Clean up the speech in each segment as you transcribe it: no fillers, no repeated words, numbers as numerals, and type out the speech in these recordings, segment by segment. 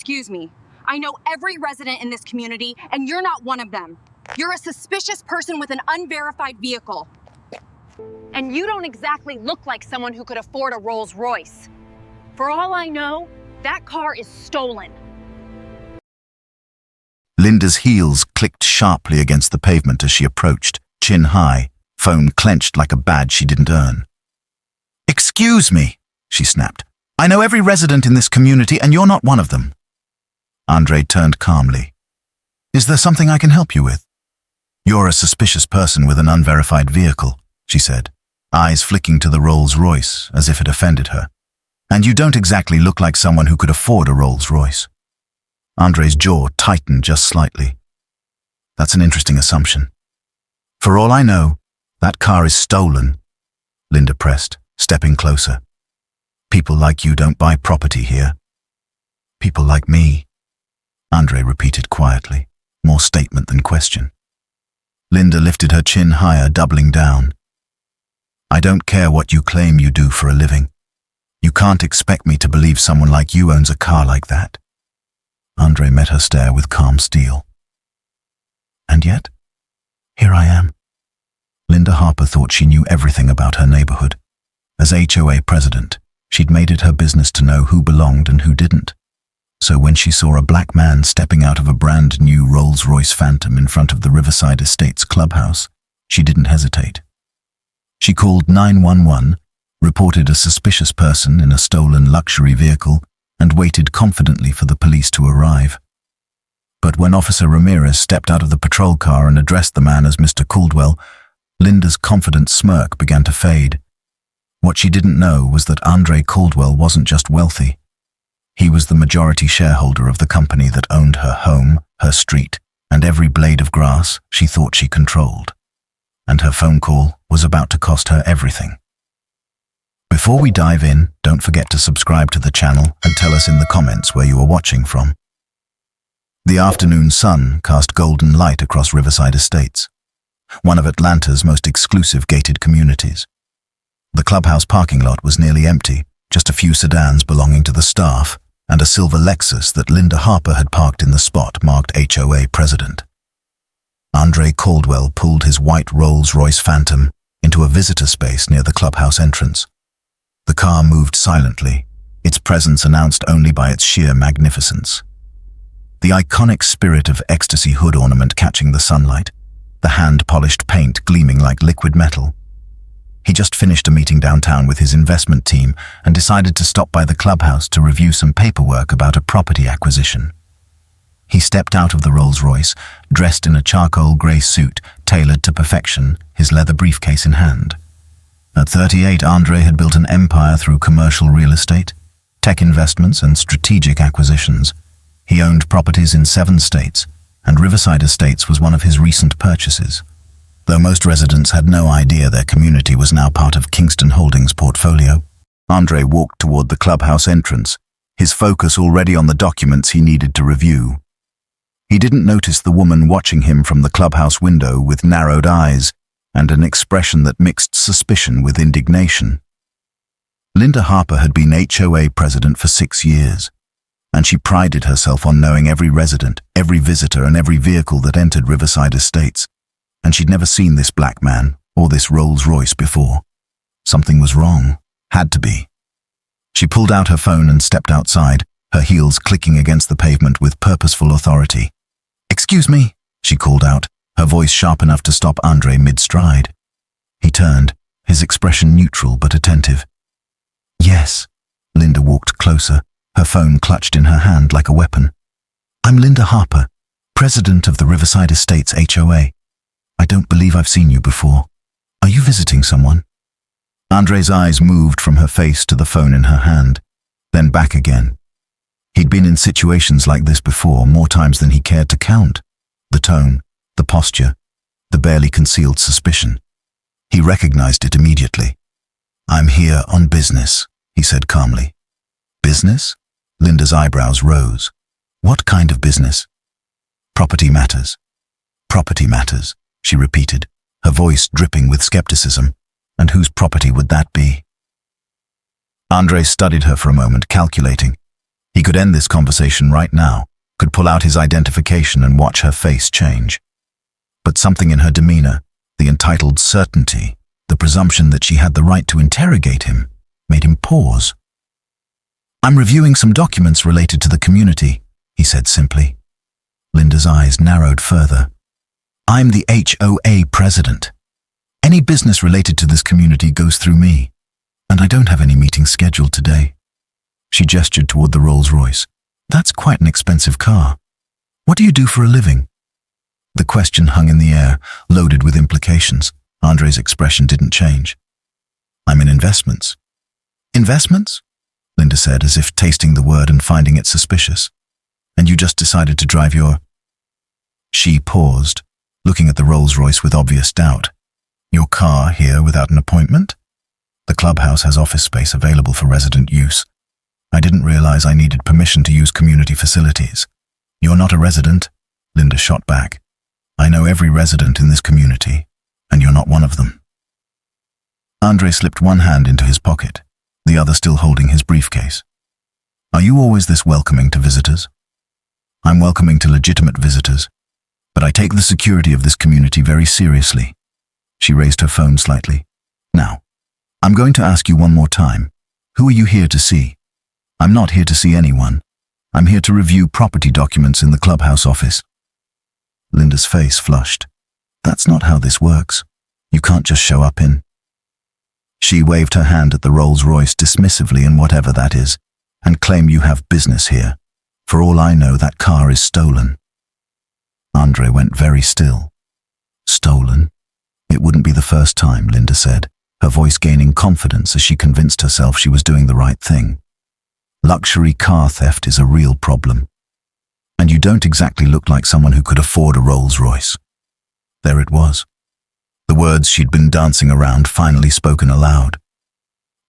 Excuse me. I know every resident in this community, and you're not one of them. You're a suspicious person with an unverified vehicle. And you don't exactly look like someone who could afford a Rolls Royce. For all I know, that car is stolen. Linda's heels clicked sharply against the pavement as she approached, chin high, phone clenched like a badge she didn't earn. "Excuse me," she snapped. "I know every resident in this community, and you're not one of them." Andre turned calmly. "Is there something I can help you with?" "You're a suspicious person with an unverified vehicle," she said, eyes flicking to the Rolls Royce as if it offended her. "And you don't exactly look like someone who could afford a Rolls Royce." Andre's jaw tightened just slightly. "That's an interesting assumption. For all I know, that car is stolen," Linda pressed, stepping closer. "People like you don't buy property here." "People like me," Andre repeated quietly, more statement than question. Linda lifted her chin higher, doubling down. "I don't care what you claim you do for a living. You can't expect me to believe someone like you owns a car like that." Andre met her stare with calm steel. "And yet, here I am." Linda Harper thought she knew everything about her neighborhood. As HOA president, she'd made it her business to know who belonged and who didn't. So when she saw a black man stepping out of a brand new Rolls-Royce Phantom in front of the Riverside Estates clubhouse, she didn't hesitate. She called 911, reported a suspicious person in a stolen luxury vehicle, and waited confidently for the police to arrive. But when Officer Ramirez stepped out of the patrol car and addressed the man as Mr. Caldwell, Linda's confident smirk began to fade. What she didn't know was that Andre Caldwell wasn't just wealthy. He was the majority shareholder of the company that owned her home, her street, and every blade of grass she thought she controlled. And her phone call was about to cost her everything. Before we dive in, don't forget to subscribe to the channel and tell us in the comments where you are watching from. The afternoon sun cast golden light across Riverside Estates, one of Atlanta's most exclusive gated communities. The clubhouse parking lot was nearly empty, just a few sedans belonging to the staff, and a silver Lexus that Linda Harper had parked in the spot marked HOA President. Andre Caldwell pulled his white Rolls-Royce Phantom into a visitor space near the clubhouse entrance. The car moved silently, its presence announced only by its sheer magnificence. The iconic Spirit of Ecstasy hood ornament catching the sunlight, the hand-polished paint gleaming like liquid metal. He just finished a meeting downtown with his investment team and decided to stop by the clubhouse to review some paperwork about a property acquisition. He stepped out of the Rolls-Royce, dressed in a charcoal grey suit tailored to perfection, his leather briefcase in hand. At 38, Andre had built an empire through commercial real estate, tech investments, and strategic acquisitions. He owned properties in 7 states, and Riverside Estates was one of his recent purchases. Though most residents had no idea their community was now part of Kingston Holdings' portfolio, Andre walked toward the clubhouse entrance, his focus already on the documents he needed to review. He didn't notice the woman watching him from the clubhouse window with narrowed eyes and an expression that mixed suspicion with indignation. Linda Harper had been HOA president for 6 years, and she prided herself on knowing every resident, every visitor, and every vehicle that entered Riverside Estates. And she'd never seen this black man or this Rolls-Royce before. Something was wrong. Had to be. She pulled out her phone and stepped outside, her heels clicking against the pavement with purposeful authority. "Excuse me," she called out, her voice sharp enough to stop Andre mid-stride. He turned, his expression neutral but attentive. "Yes." Linda walked closer, her phone clutched in her hand like a weapon. "I'm Linda Harper, president of the Riverside Estates HOA. I don't believe I've seen you before. Are you visiting someone?" Andre's eyes moved from her face to the phone in her hand, then back again. He'd been in situations like this before, more times than he cared to count. The tone, the posture, the barely concealed suspicion. He recognized it immediately. "I'm here on business," he said calmly. "Business?" Linda's eyebrows rose. "What kind of business?" "Property matters." "Property matters," she repeated, her voice dripping with skepticism. "And whose property would that be?" Andre studied her for a moment, calculating. He could end this conversation right now, could pull out his identification and watch her face change. But something in her demeanor, the entitled certainty, the presumption that she had the right to interrogate him, made him pause. "I'm reviewing some documents related to the community," he said simply. Linda's eyes narrowed further. "I'm the HOA president. Any business related to this community goes through me, and I don't have any meetings scheduled today." She gestured toward the Rolls-Royce. "That's quite an expensive car. What do you do for a living?" The question hung in the air, loaded with implications. Andre's expression didn't change. "I'm in investments." "Investments?" Linda said, as if tasting the word and finding it suspicious. "And you just decided to drive your—" She paused, looking at the Rolls-Royce with obvious doubt. "Your car here without an appointment? The clubhouse has office space available for resident use. I didn't realize I needed permission to use community facilities." "You're not a resident," Linda shot back. "I know every resident in this community, and you're not one of them." Andre slipped one hand into his pocket, the other still holding his briefcase. "Are you always this welcoming to visitors?" "I'm welcoming to legitimate visitors, but I take the security of this community very seriously." She raised her phone slightly. "Now, I'm going to ask you one more time. Who are you here to see?" "I'm not here to see anyone. I'm here to review property documents in the clubhouse office." Linda's face flushed. "That's not how this works. You can't just show up in—" She waved her hand at the Rolls-Royce dismissively in whatever that is, and claim you have business here. For all I know, that car is stolen. Andre went very still. "Stolen? It wouldn't be the first time," Linda said, her voice gaining confidence as she convinced herself she was doing the right thing. "Luxury car theft is a real problem. And you don't exactly look like someone who could afford a Rolls-Royce." There it was. The words she'd been dancing around finally spoken aloud.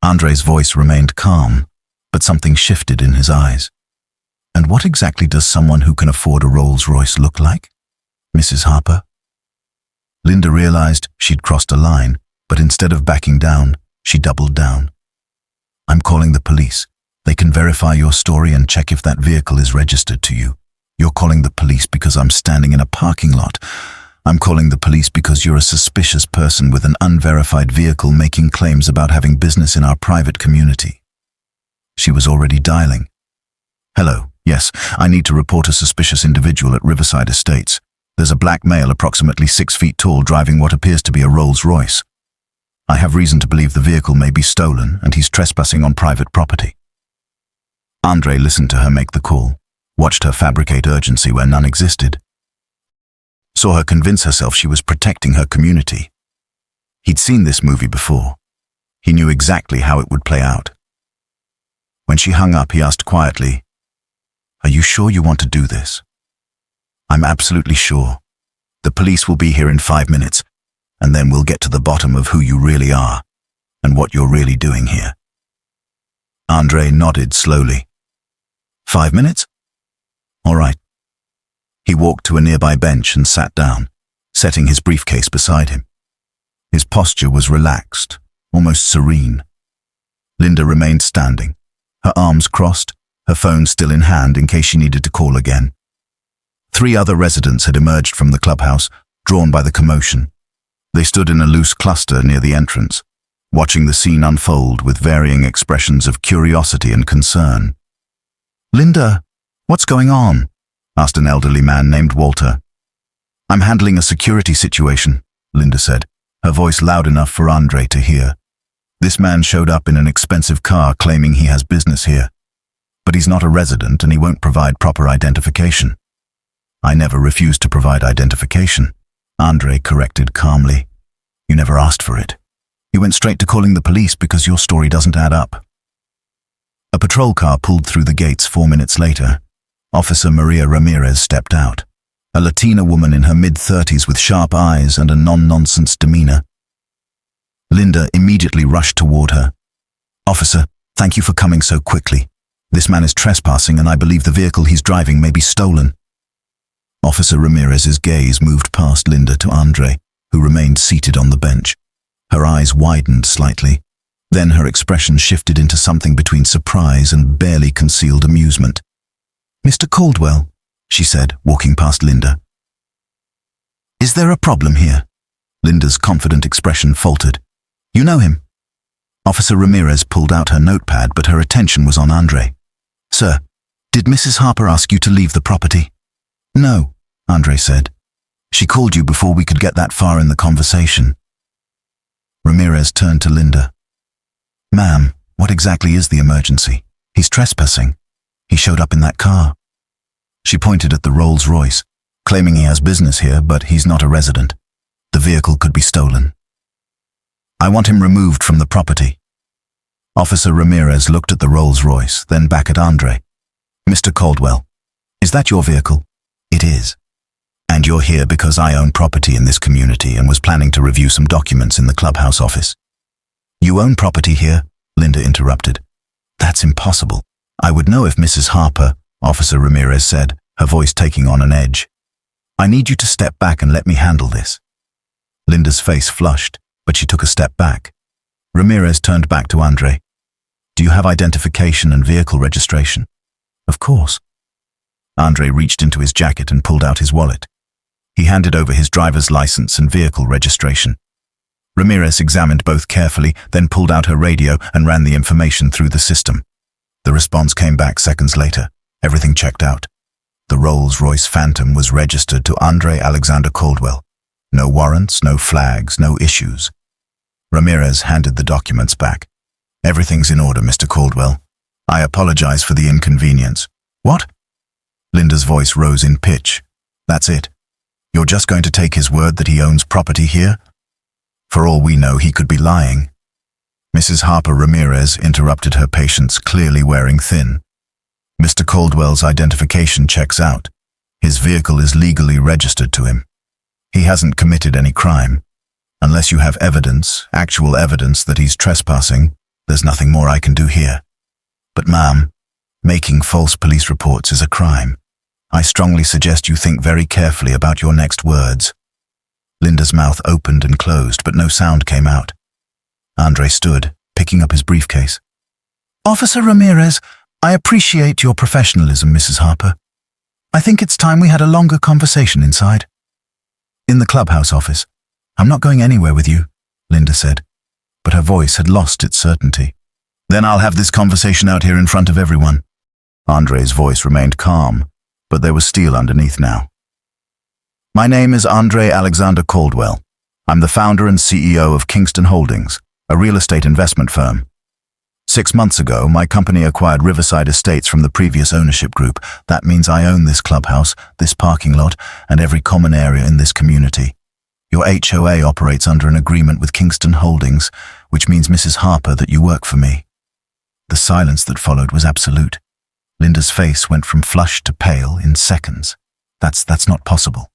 Andre's voice remained calm, but something shifted in his eyes. "And what exactly does someone who can afford a Rolls-Royce look like, Mrs. Harper?" Linda realized she'd crossed a line, but instead of backing down, she doubled down. "I'm calling the police. They can verify your story and check if that vehicle is registered to you. You're calling the police because I'm standing in a parking lot. I'm calling the police because you're a suspicious person with an unverified vehicle making claims about having business in our private community." She was already dialing. "Hello, yes, I need to report a suspicious individual at Riverside Estates. There's a black male approximately 6 feet tall driving what appears to be a Rolls-Royce. I have reason to believe the vehicle may be stolen and he's trespassing on private property." Andre listened to her make the call, watched her fabricate urgency where none existed, saw her convince herself she was protecting her community. He'd seen this movie before. He knew exactly how it would play out. When she hung up, he asked quietly, "Are you sure you want to do this?" "I'm absolutely sure. The police will be here in 5 minutes, and then we'll get to the bottom of who you really are and what you're really doing here." Andre nodded slowly. 5 minutes? All right. He walked to a nearby bench and sat down, setting his briefcase beside him. His posture was relaxed, almost serene. Linda remained standing, her arms crossed, her phone still in hand in case she needed to call again. 3 other residents had emerged from the clubhouse, drawn by the commotion. They stood in a loose cluster near the entrance, watching the scene unfold with varying expressions of curiosity and concern. "Linda, what's going on?" asked an elderly man named Walter. "I'm handling a security situation," Linda said, her voice loud enough for Andre to hear. "This man showed up in an expensive car claiming he has business here. But he's not a resident and he won't provide proper identification." "I never refused to provide identification," Andre corrected calmly. "You never asked for it. You went straight to calling the police because your story doesn't add up." A patrol car pulled through the gates 4 minutes later. Officer Maria Ramirez stepped out, a Latina woman in her mid-30s with sharp eyes and a non-nonsense demeanor. Linda immediately rushed toward her. "Officer, thank you for coming so quickly. This man is trespassing and I believe the vehicle he's driving may be stolen." Officer Ramirez's gaze moved past Linda to Andre, who remained seated on the bench. Her eyes widened slightly. Then her expression shifted into something between surprise and barely concealed amusement. "Mr. Caldwell," she said, walking past Linda. "Is there a problem here?" Linda's confident expression faltered. "You know him?" Officer Ramirez pulled out her notepad, but her attention was on Andre. "Sir, did Mrs. Harper ask you to leave the property?" "No," Andre said. "She called you before we could get that far in the conversation." Ramirez turned to Linda. "Ma'am, what exactly is the emergency? He's trespassing. He showed up in that car." She pointed at the Rolls-Royce, claiming he has business here, but he's not a resident. The vehicle could be stolen. "I want him removed from the property." Officer Ramirez looked at the Rolls-Royce, then back at Andre. "Mr. Caldwell, is that your vehicle?" "It is. And you're here because I own property in this community and was planning to review some documents in the clubhouse office." "You own property here?" Linda interrupted. "That's impossible. I would know if Mrs. Harper," Officer Ramirez said, her voice taking on an edge. "I need you to step back and let me handle this." Linda's face flushed, but she took a step back. Ramirez turned back to Andre. "Do you have identification and vehicle registration?" "Of course." Andre reached into his jacket and pulled out his wallet. He handed over his driver's license and vehicle registration. Ramirez examined both carefully, then pulled out her radio and ran the information through the system. The response came back seconds later. Everything checked out. The Rolls-Royce Phantom was registered to Andre Alexander Caldwell. No warrants, no flags, no issues. Ramirez handed the documents back. "Everything's in order, Mr. Caldwell. I apologize for the inconvenience." "What?" Linda's voice rose in pitch. "That's it. You're just going to take his word that he owns property here? For all we know, he could be lying." Mrs. Harper Ramirez interrupted her patience, clearly wearing thin. "Mr. Caldwell's identification checks out. His vehicle is legally registered to him. He hasn't committed any crime. Unless you have evidence, actual evidence that he's trespassing, there's nothing more I can do here." "But ma'am, making false police reports is a crime. I strongly suggest you think very carefully about your next words." Linda's mouth opened and closed, but no sound came out. Andre stood, picking up his briefcase. "Officer Ramirez, I appreciate your professionalism, Mrs. Harper. I think it's time we had a longer conversation inside." "In the clubhouse office. I'm not going anywhere with you," Linda said, but her voice had lost its certainty. "Then I'll have this conversation out here in front of everyone." Andre's voice remained calm, but there was steel underneath now. "My name is Andre Alexander Caldwell. I'm the founder and CEO of Kingston Holdings, a real estate investment firm. 6 months ago, my company acquired Riverside Estates from the previous ownership group. That means I own this clubhouse, this parking lot, and every common area in this community. Your HOA operates under an agreement with Kingston Holdings, which means, Mrs. Harper, that you work for me." The silence that followed was absolute. Linda's face went from flushed to pale in seconds. That's not possible.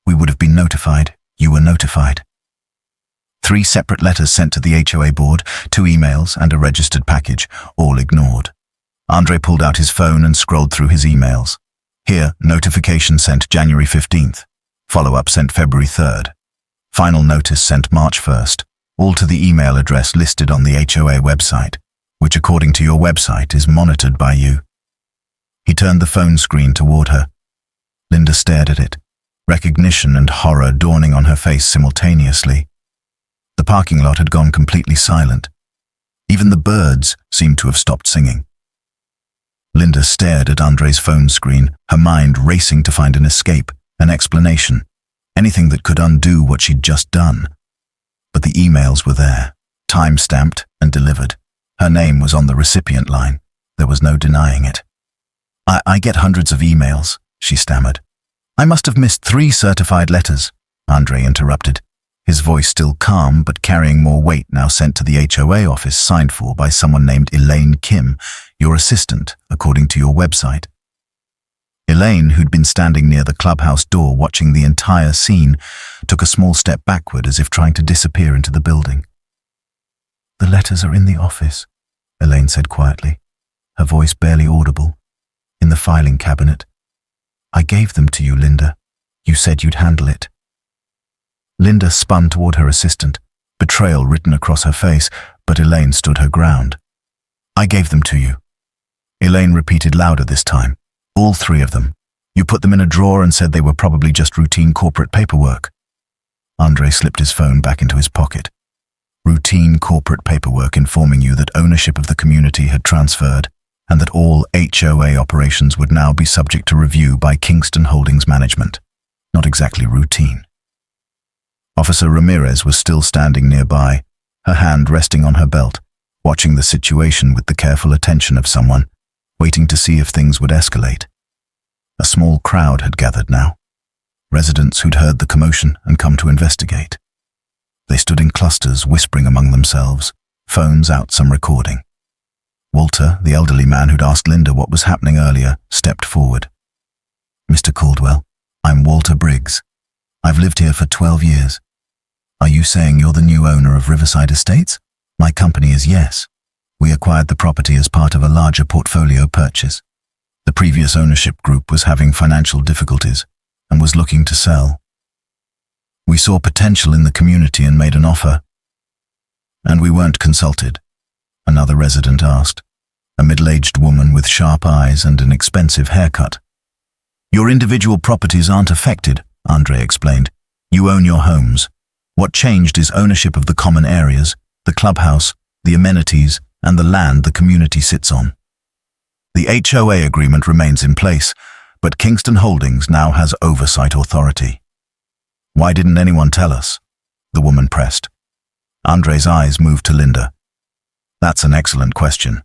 We would have been notified. You were notified." 3 separate letters sent to the HOA board, 2 emails, and a registered package, all ignored. Andre pulled out his phone and scrolled through his emails. Here, notification sent January 15th. Follow-up sent February 3rd. Final notice sent March 1st, all to the email address listed on the HOA website, which according to your website is monitored by you. He turned the phone screen toward her. Linda stared at it, recognition and horror dawning on her face simultaneously. The parking lot had gone completely silent. Even the birds seemed to have stopped singing. Linda stared at Andre's phone screen, her mind racing to find an escape, an explanation, anything that could undo what she'd just done. But the emails were there, time-stamped and delivered. Her name was on the recipient line. There was no denying it. I get hundreds of emails," she stammered. "I must have missed 3 certified letters," Andre interrupted, his voice still calm but carrying more weight now, sent to the HOA office, signed for by someone named Elaine Kim, your assistant, according to your website. Elaine, who'd been standing near the clubhouse door watching the entire scene, took a small step backward as if trying to disappear into the building. "The letters are in the office," Elaine said quietly, her voice barely audible. "In the filing cabinet. I gave them to you, Linda. You said you'd handle it." Linda spun toward her assistant, betrayal written across her face, but Elaine stood her ground. I gave them to you. Elaine repeated louder this time. All 3 of them. You put them in a drawer and said they were probably just routine corporate paperwork. Andre slipped his phone back into his pocket. Routine corporate paperwork informing you that ownership of the community had transferred and that all HOA operations would now be subject to review by Kingston Holdings management. Not exactly routine. Officer Ramirez was still standing nearby, her hand resting on her belt, watching the situation with the careful attention of someone, waiting to see if things would escalate. A small crowd had gathered now, residents who'd heard the commotion and come to investigate. They stood in clusters, whispering among themselves, phones out some recording. Walter, the elderly man who'd asked Linda what was happening earlier, stepped forward. Mr. Caldwell, I'm Walter Briggs. I've lived here for 12 years. Are you saying you're the new owner of Riverside Estates? My company is Yes. We acquired the property as part of a larger portfolio purchase. The previous ownership group was having financial difficulties and was looking to sell. We saw potential in the community and made an offer. And we weren't consulted, another resident asked, a middle-aged woman with sharp eyes and an expensive haircut. Your individual properties aren't affected, Andre explained. You own your homes. What changed is ownership of the common areas, the clubhouse, the amenities, and the land the community sits on. The HOA agreement remains in place, but Kingston Holdings now has oversight authority. Why didn't anyone tell us? The woman pressed. Andre's eyes moved to Linda. That's an excellent question.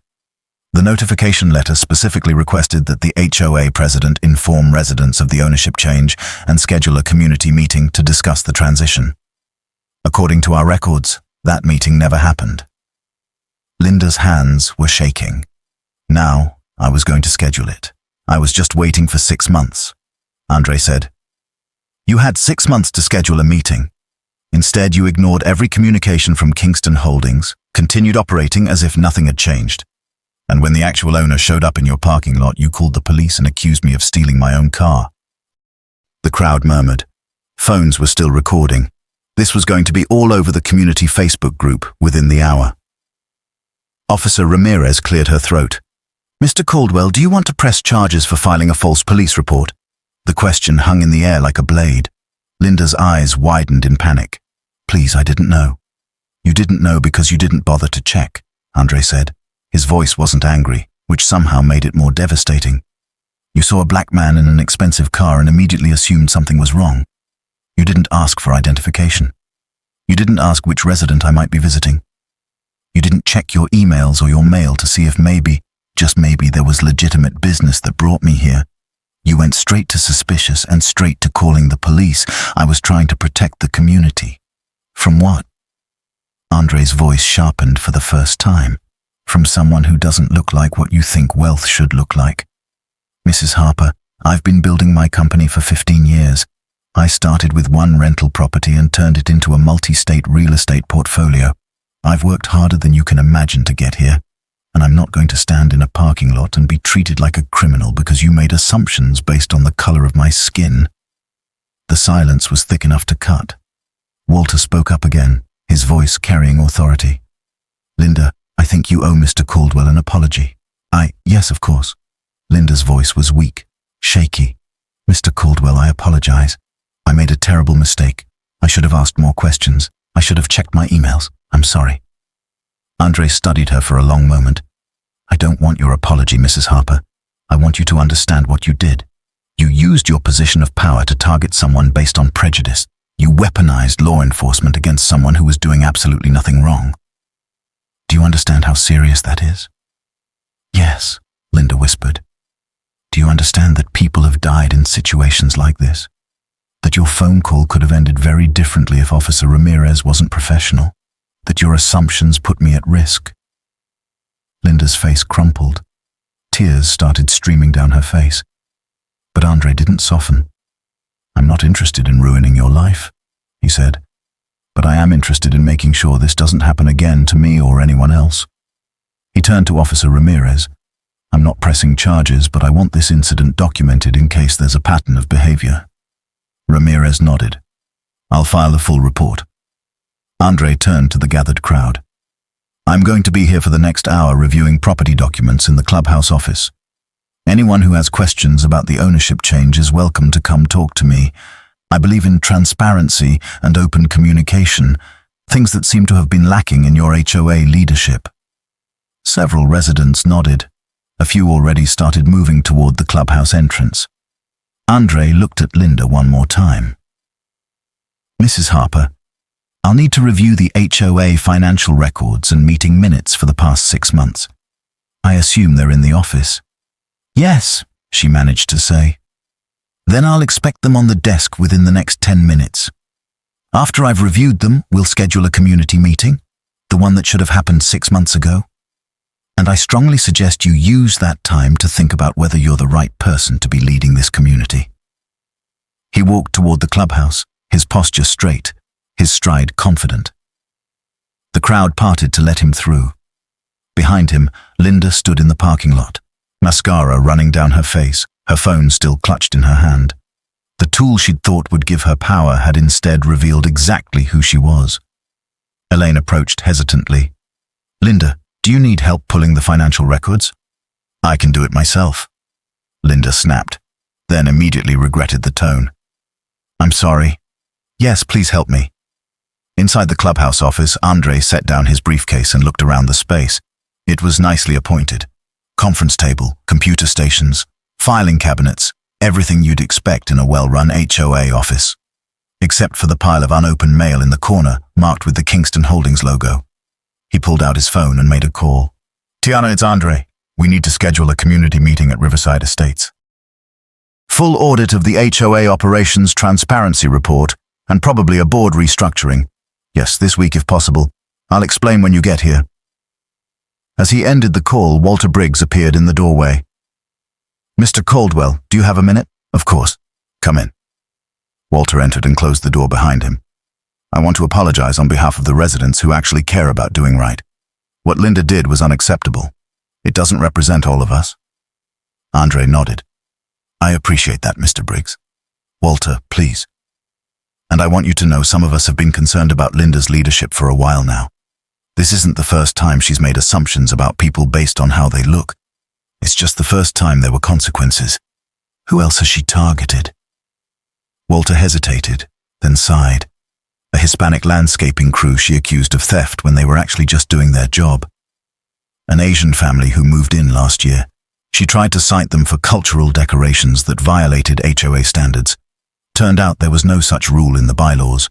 The notification letter specifically requested that the HOA president inform residents of the ownership change and schedule a community meeting to discuss the transition. According to our records, that meeting never happened. Linda's hands were shaking. Now, I was going to schedule it. I was just waiting for 6 months, Andre said. You had 6 months to schedule a meeting. Instead, you ignored every communication from Kingston Holdings, continued operating as if nothing had changed. And when the actual owner showed up in your parking lot, you called the police and accused me of stealing my own car. The crowd murmured. Phones were still recording. This was going to be all over the community Facebook group within the hour. Officer Ramirez cleared her throat. Mr. Caldwell, do you want to press charges for filing a false police report? The question hung in the air like a blade. Linda's eyes widened in panic. Please, I didn't know. You didn't know because you didn't bother to check, Andre said. His voice wasn't angry, which somehow made it more devastating. You saw a black man in an expensive car and immediately assumed something was wrong. You didn't ask for identification. You didn't ask which resident I might be visiting. You didn't check your emails or your mail to see if maybe, just maybe, there was legitimate business that brought me here. You went straight to suspicious and straight to calling the police. I was trying to protect the community. From what? Andre's voice sharpened for the first time. From someone who doesn't look like what you think wealth should look like. Mrs. Harper, I've been building my company for 15 years. I started with one rental property and turned it into a multi-state real estate portfolio. I've worked harder than you can imagine to get here, and I'm not going to stand in a parking lot and be treated like a criminal because you made assumptions based on the color of my skin. The silence was thick enough to cut. Walter spoke up again, his voice carrying authority. Linda, I think you owe Mr. Caldwell an apology. Yes, of course. Linda's voice was weak, shaky. Mr. Caldwell, I apologize. I made a terrible mistake. I should have asked more questions. I should have checked my emails. I'm sorry. Andre studied her for a long moment. I don't want your apology, Mrs. Harper. I want you to understand what you did. You used your position of power to target someone based on prejudice. You weaponized law enforcement against someone who was doing absolutely nothing wrong. Do you understand how serious that is? Yes, Linda whispered. Do you understand that people have died in situations like this? That your phone call could have ended very differently if Officer Ramirez wasn't professional? That your assumptions put me at risk? Linda's face crumpled. Tears started streaming down her face. But Andre didn't soften. I'm not interested in ruining your life, he said. But I am interested in making sure this doesn't happen again to me or anyone else. He turned to Officer Ramirez. I'm not pressing charges, but I want this incident documented in case there's a pattern of behavior. Ramirez nodded. I'll file a full report. Andre turned to the gathered crowd. I'm going to be here for the next hour reviewing property documents in the clubhouse office. Anyone who has questions about the ownership change is welcome to come talk to me. I believe in transparency and open communication, things that seem to have been lacking in your HOA leadership. Several residents nodded. A few already started moving toward the clubhouse entrance. Andre looked at Linda one more time. Mrs. Harper, I'll need to review the HOA financial records and meeting minutes for the past 6 months. I assume they're in the office. Yes, she managed to say. Then I'll expect them on the desk within the next 10 minutes. After I've reviewed them, we'll schedule a community meeting, the one that should have happened 6 months ago. And I strongly suggest you use that time to think about whether you're the right person to be leading this community. He walked toward the clubhouse, his posture straight, his stride confident. The crowd parted to let him through. Behind him, Linda stood in the parking lot, mascara running down her face, her phone still clutched in her hand. The tool she'd thought would give her power had instead revealed exactly who she was. Elaine approached hesitantly. Linda, do you need help pulling the financial records? I can do it myself. Linda snapped, then immediately regretted the tone. I'm sorry. Yes, please help me. Inside the clubhouse office, Andre set down his briefcase and looked around the space. It was nicely appointed. Conference table, computer stations, filing cabinets, everything you'd expect in a well-run HOA office. Except for the pile of unopened mail in the corner, marked with the Kingston Holdings logo. He pulled out his phone and made a call. Tiana, it's Andre. We need to schedule a community meeting at Riverside Estates. Full audit of the HOA operations transparency report and probably a board restructuring. Yes, this week if possible. I'll explain when you get here. As he ended the call, Walter Briggs appeared in the doorway. Mr. Caldwell, do you have a minute? Of course. Come in. Walter entered and closed the door behind him. I want to apologize on behalf of the residents who actually care about doing right. What Linda did was unacceptable. It doesn't represent all of us. Andre nodded. I appreciate that, Mr. Briggs. Walter, please. And I want you to know some of us have been concerned about Linda's leadership for a while now. This isn't the first time she's made assumptions about people based on how they look. It's just the first time there were consequences. Who else has she targeted? Walter hesitated, then sighed. A Hispanic landscaping crew she accused of theft when they were actually just doing their job. An Asian family who moved in last year. She tried to cite them for cultural decorations that violated HOA standards. Turned out there was no such rule in the bylaws.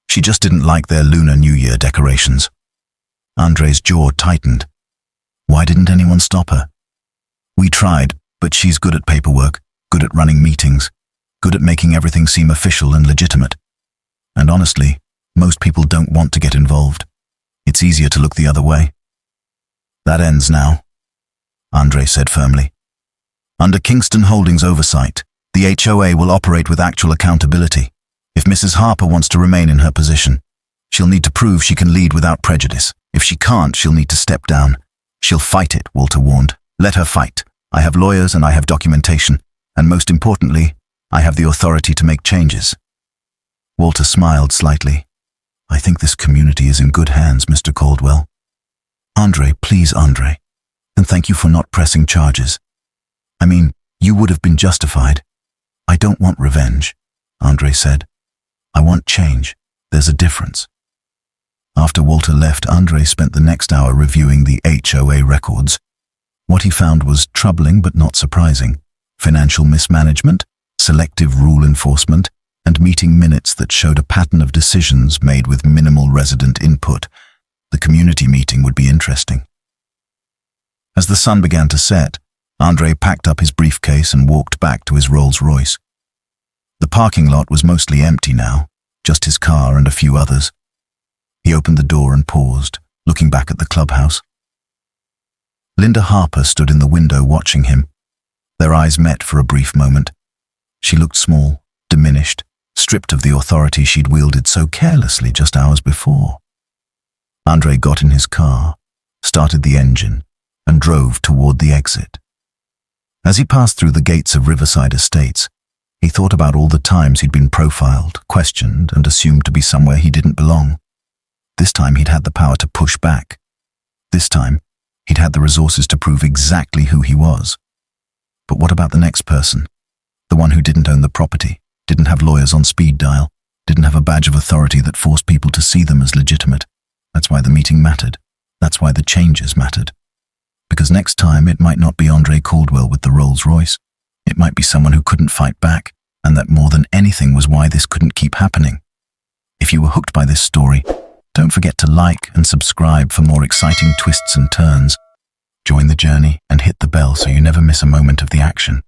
She just didn't like their Lunar New Year decorations. Andre's jaw tightened. Why didn't anyone stop her? We tried, but she's good at paperwork, good at running meetings, good at making everything seem official and legitimate. And honestly, most people don't want to get involved. It's easier to look the other way. That ends now, Andre said firmly. Under Kingston Holdings oversight, the HOA will operate with actual accountability. If Mrs. Harper wants to remain in her position, she'll need to prove she can lead without prejudice. If she can't, she'll need to step down. She'll fight it, Walter warned. Let her fight. I have lawyers and I have documentation, and most importantly, I have the authority to make changes. Walter smiled slightly. I think this community is in good hands, Mr. Caldwell. Andre, please, Andre. And thank you for not pressing charges. I mean, you would have been justified. I don't want revenge, Andre said. I want change. There's a difference. After Walter left, Andre spent the next hour reviewing the HOA records. What he found was troubling but not surprising. Financial mismanagement, selective rule enforcement, and meeting minutes that showed a pattern of decisions made with minimal resident input. The community meeting would be interesting. As the sun began to set, Andre packed up his briefcase and walked back to his Rolls-Royce. The parking lot was mostly empty now, just his car and a few others. He opened the door and paused, looking back at the clubhouse. Linda Harper stood in the window watching him. Their eyes met for a brief moment. She looked small, diminished, stripped of the authority she'd wielded so carelessly just hours before. Andre got in his car, started the engine, and drove toward the exit. As he passed through the gates of Riverside Estates, he thought about all the times he'd been profiled, questioned, and assumed to be somewhere he didn't belong. This time he'd had the power to push back. This time, he'd had the resources to prove exactly who he was. But what about the next person? The one who didn't own the property, didn't have lawyers on speed dial, didn't have a badge of authority that forced people to see them as legitimate. That's why the meeting mattered. That's why the changes mattered. Because next time it might not be Andre Caldwell with the Rolls Royce. It might be someone who couldn't fight back, and that more than anything was why this couldn't keep happening. If you were hooked by this story, don't forget to like and subscribe for more exciting twists and turns. Join the journey and hit the bell so you never miss a moment of the action.